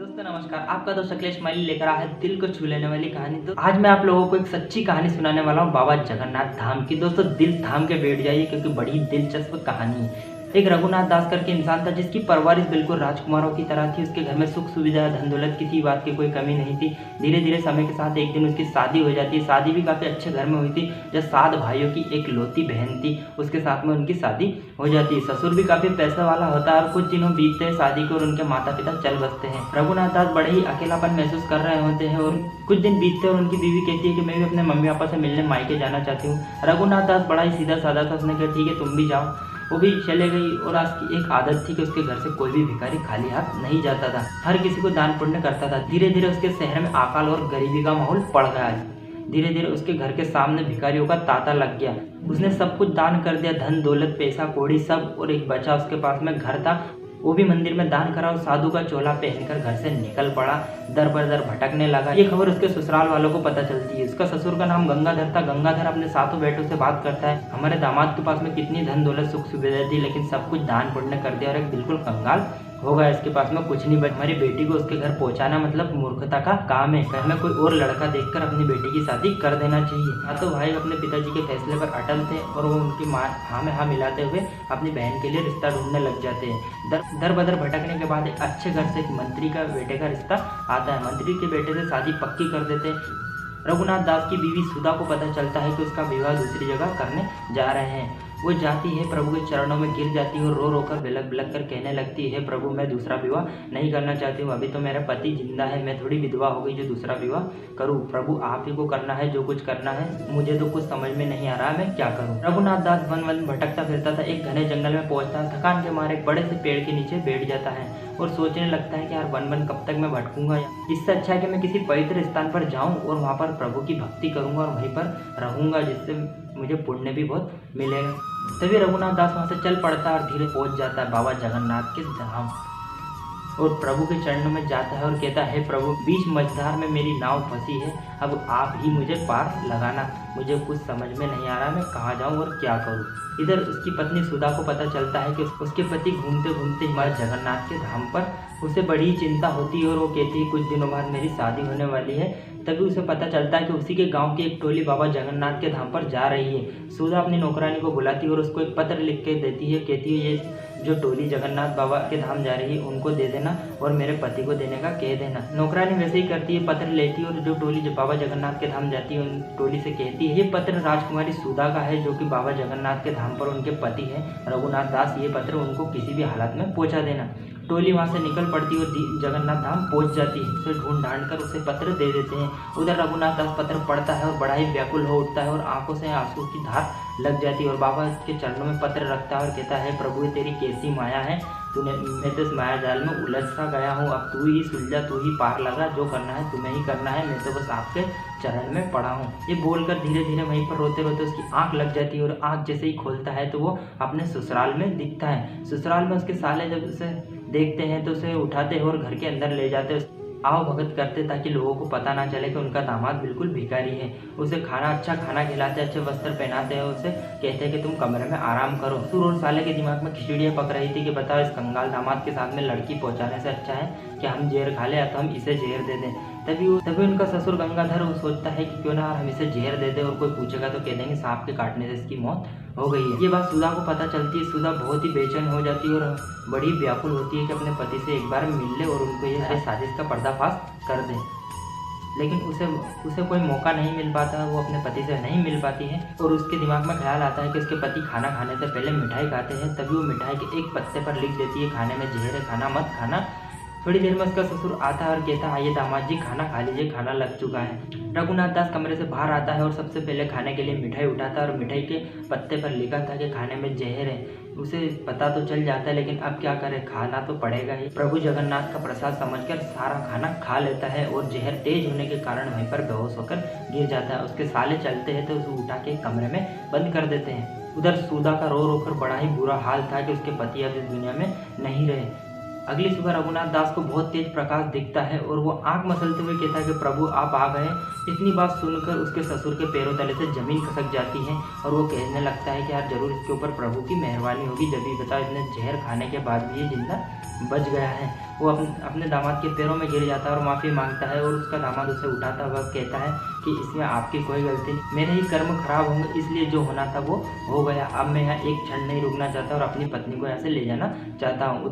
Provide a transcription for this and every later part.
दोस्तों नमस्कार, आपका दोस्त अखिलेश माली लेकर आया है दिल को छू लेने वाली कहानी। तो आज मैं आप लोगों को एक सच्ची कहानी सुनाने वाला हूँ बाबा जगन्नाथ धाम की। दोस्तों दिल थाम के बैठ जाइए क्योंकि बड़ी दिलचस्प कहानी है। एक रघुनाथ दास करके इंसान था जिसकी परवरिश बिल्कुल राजकुमारों की तरह थी। उसके घर में सुख सुविधा धन दौलत किसी बात की कोई कमी नहीं थी। धीरे धीरे समय के साथ एक दिन उसकी शादी हो जाती है। शादी भी काफ़ी अच्छे घर में हुई थी। जब 7 भाइयों की एक लौती बहन थी, उसके साथ में उनकी शादी हो जाती है। ससुर भी काफ़ी पैसे वाला होता है और कुछ दिनों बीतते हैं शादी को और उनके माता पिता चल बसते हैं। रघुनाथ दास बड़े ही अकेलापन महसूस कर रहे होते हैं और कुछ दिन बीतते हैं और उनकी बीवी कहती है कि मैं भी अपने मम्मी पापा से मिलने मायके जाना चाहती हूँ। रघुनाथ दास बड़ा ही सीधा साधा था। उसने कहा ठीक है तुम भी जाओ। वो भी चले गई और आज की एक आदत थी कि उसके घर से कोई भी भिखारी खाली हाथ नहीं जाता था। हर किसी को दान पुण्य करता था। धीरे धीरे उसके शहर में अकाल और गरीबी का माहौल पड़ गया। धीरे धीरे उसके घर के सामने भिखारियों का तांता लग गया। उसने सब कुछ दान कर दिया, धन दौलत पैसा कौड़ी सब, और एक बच्चा उसके पास में घर था वो भी मंदिर में दान करा और साधु का चोला पहनकर घर से निकल पड़ा। दर पर दर भटकने लगा। ये खबर उसके ससुराल वालों को पता चलती है। उसका ससुर का नाम गंगाधर था। गंगाधर अपने सातों बेटों से बात करता है, हमारे दामाद के पास में कितनी धन दौलत सुख सुविधा थी लेकिन सब कुछ दान पुण्य कर दिया और एक बिल्कुल कंगाल हो गया। इसके पास में कुछ नहीं बचा। हमारी बेटी को उसके घर पहुंचाना मतलब मूर्खता का काम है। घर में कोई और लड़का देखकर अपनी बेटी की शादी कर देना चाहिए। सातों भाई अपने पिताजी के फैसले पर अटल थे और वो उनकी हाँ में हाँ मिलाते हुए अपनी बहन के लिए रिश्ता ढूंढने लग जाते हैं। दर बदर भटकने के बाद एक अच्छे घर से एक मंत्री का बेटे का रिश्ता आता है। मंत्री के बेटे से शादी पक्की कर देते हैं। रघुनाथ दास की बीवी सुधा को पता चलता है कि उसका विवाह दूसरी जगह करने जा रहे हैं। वो जाती है, प्रभु के चरणों में गिर जाती है और रो रो कर बिलख बिलख कर कहने लगती है, प्रभु मैं दूसरा विवाह नहीं करना चाहती हूँ। अभी तो मेरा पति जिंदा है, मैं थोड़ी विधवा हो गई जो दूसरा विवाह करूँ। प्रभु आप ही को करना है जो कुछ करना है, मुझे तो कुछ समझ में नहीं आ रहा मैं क्या करूँ। रघुनाथ दास वन वन भटकता फिरता था। एक घने जंगल में पहुंचता है। थकान के मारे एक बड़े से पेड़ के नीचे बैठ जाता है और सोचने लगता है कि यार वन वन कब तक मैं भटकूंगा। इससे अच्छा है कि मैं किसी पवित्र स्थान पर जाऊं और वहां पर प्रभु की भक्ति करूंगा और वहीं पर रहूंगा, जिससे मुझे पुण्य भी बहुत मिलेगा। तभी रघुनाथ दास वहां से चल पड़ता है और धीरे पहुंच जाता है बाबा जगन्नाथ के धाम और प्रभु के चरणों में जाता है और कहता है, प्रभु बीच मझधार में मेरी नाव फंसी है, अब आप ही मुझे पार लगाना। मुझे कुछ समझ में नहीं आ रहा मैं कहाँ जाऊँ और क्या करूँ। इधर उसकी पत्नी सुधा को पता चलता है कि उसके पति घूमते घूमते हमारे जगन्नाथ के धाम पर। उसे बड़ी चिंता होती है और वो कहती है कुछ दिनों बाद मेरी शादी होने वाली है। तभी उसे पता चलता है कि उसी के गांव की एक टोली बाबा जगन्नाथ के धाम पर जा रही है। सुधा अपनी नौकरानी को बुलाती है और उसको एक पत्र लिख के देती है। कहती है ये जो टोली जगन्नाथ बाबा के धाम जा रही है उनको दे देना और मेरे पति को देने का कह देना। नौकरानी वैसे ही करती है, पत्र लेती है और जो टोली जो बाबा जगन्नाथ के धाम जाती है उन टोली से कहती है ये पत्र राजकुमारी सुधा का है जो कि बाबा जगन्नाथ के धाम पर उनके पति है रघुनाथ दास। ये पत्र उनको किसी भी हालत में पहुंचा देना। टोली वहां से निकल पड़ती है और जगन्नाथ धाम पहुंच जाती है। उसे ढूंढ ढांड कर उसे पत्र दे देते हैं। उधर रघुनाथ दास पत्र पढ़ता है और बड़ा ही व्याकुल हो उठता है और आंखों से आंसू की धार लग जाती है और बाबा के चरणों में पत्र रखता है और कहता है, प्रभु तेरी कैसी माया है, तूने मैं तो इस माया जाल में उलझ सा गया हूँ, अब तू ही सुलझा, तू ही पार लगा, जो करना है तुम्हें ही करना है, मैं तो बस आपके चरण में पड़ा हूँ। ये बोलकर धीरे धीरे वहीं पर रोते रोते उसकी आंख लग जाती है और आंख जैसे ही खोलता है तो वो अपने ससुराल में दिखता है। ससुराल में उसके साले जब उसे देखते हैं तो उसे उठाते हैं और घर के अंदर ले जाते हैं, आओ भगत करते ताकि लोगों को पता ना चले कि उनका दामाद बिल्कुल भिखारी है। उसे अच्छा खाना खिलाते, अच्छे वस्त्र पहनाते हैं, उसे कहते हैं कि तुम कमरे में आराम करो। ससुर और साले के दिमाग में खिचड़ियाँ पक रही थी कि बताओ इस कंगाल दामाद के साथ में लड़की पहुंचाने से अच्छा है कि हम जहर खा ले या तो हम इसे जहर दे दें। तभी उनका ससुर गंगाधर वो सोचता है कि क्यों ना हम इसे जहर दे दें और कोई पूछेगा तो कह देंगे सांप के काटने से इसकी मौत हो गई है। ये बात सुधा को पता चलती है। सुधा बहुत ही बेचैन हो जाती है और बड़ी व्याकुल होती है कि अपने पति से एक बार मिल ले और उनको ये साजिश का पर्दाफाश कर दे। लेकिन उसे कोई मौका नहीं मिल पाता, वो अपने पति से नहीं मिल पाती है और उसके दिमाग में ख्याल आता है कि उसके पति खाना खाने से पहले मिठाई खाते हैं। तभी वो मिठाई के एक पत्ते पर लिख देती है, खाने में जहर है, खाना मत खाना। थोड़ी देर में उसका ससुर आता है और कहता है, आइए दामाद जी खाना खा लीजिए, खाना लग चुका है। रघुनाथ दास कमरे से बाहर आता है और सबसे पहले खाने के लिए मिठाई उठाता है और मिठाई के पत्ते पर लिखा था कि खाने में जहर है। उसे पता तो चल जाता है लेकिन अब क्या करे, खाना तो पड़ेगा ही। प्रभु जगन्नाथ का प्रसाद समझकर सारा खाना खा लेता है और जहर तेज होने के कारण वहीं पर बेहोश होकर गिर जाता है। उसके साले चलते हैं तो उसे उठा के कमरे में बंद कर देते हैं। उधर सुधा का रो रो कर बड़ा ही बुरा हाल था कि उसके पति अब इस दुनिया में नहीं रहे। अगली सुबह रघुनाथ दास को बहुत तेज प्रकाश दिखता है और वो आंख मसलते हुए कहता है कि प्रभु आप आ गए। इतनी बात सुनकर उसके ससुर के पैरों तले से जमीन खसक जाती है और वो कहने लगता है कि यार जरूर इसके ऊपर प्रभु की मेहरबानी होगी, जब भी बताओ इतने जहर खाने के बाद भी ये जिंदा बच गया है। वो अपने दामाद के पैरों में गिर जाता है और माफ़ी मांगता है और उसका दामाद उसे उठाता हुआ कहता है कि इसमें आपकी कोई गलती नहीं, मेरे ही कर्म खराब होंगे, इसलिए जो होना था वो हो गया। अब मैं यहाँ एक क्षण नहीं रुकना चाहता और अपनी पत्नी को यहाँ से ले जाना चाहता हूँ।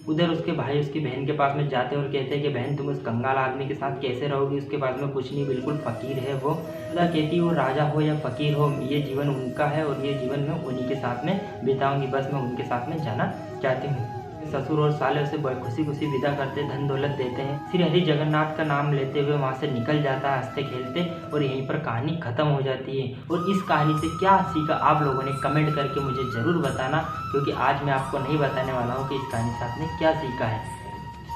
उधर उसके भाई उसकी बहन के पास में जाते हैं और कहते हैं कि बहन तुम उस कंगाल आदमी के साथ कैसे रहोगी, उसके पास में कुछ नहीं, बिल्कुल फ़कीर है वो। खुदा कहती वो राजा हो या फ़कीर हो, ये जीवन उनका है और ये जीवन मैं उन्हीं के साथ में बिताऊंगी, बस मैं उनके साथ में जाना चाहती हूँ। ससुर और साले उसे बड़ी खुशी खुशी विदा करते, धन दौलत देते हैं। श्री हरि जगन्नाथ का नाम लेते हुए वहाँ से निकल जाता है हंसते खेलते और यहीं पर कहानी खत्म हो जाती है। और इस कहानी से क्या सीखा आप लोगों ने कमेंट करके मुझे ज़रूर बताना, क्योंकि आज मैं आपको नहीं बताने वाला हूँ कि इस कहानी से आपने क्या सीखा है।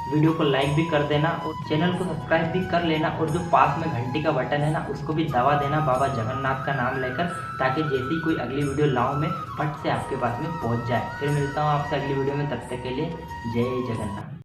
वीडियो को लाइक भी कर देना और चैनल को सब्सक्राइब भी कर लेना और जो पास में घंटी का बटन है ना उसको भी दबा देना बाबा जगन्नाथ का नाम लेकर, ताकि जैसे ही कोई अगली वीडियो लाऊं मैं फट से आपके पास में पहुंच जाए। फिर मिलता हूं आपसे अगली वीडियो में, तब तक के लिए जय जगन्नाथ।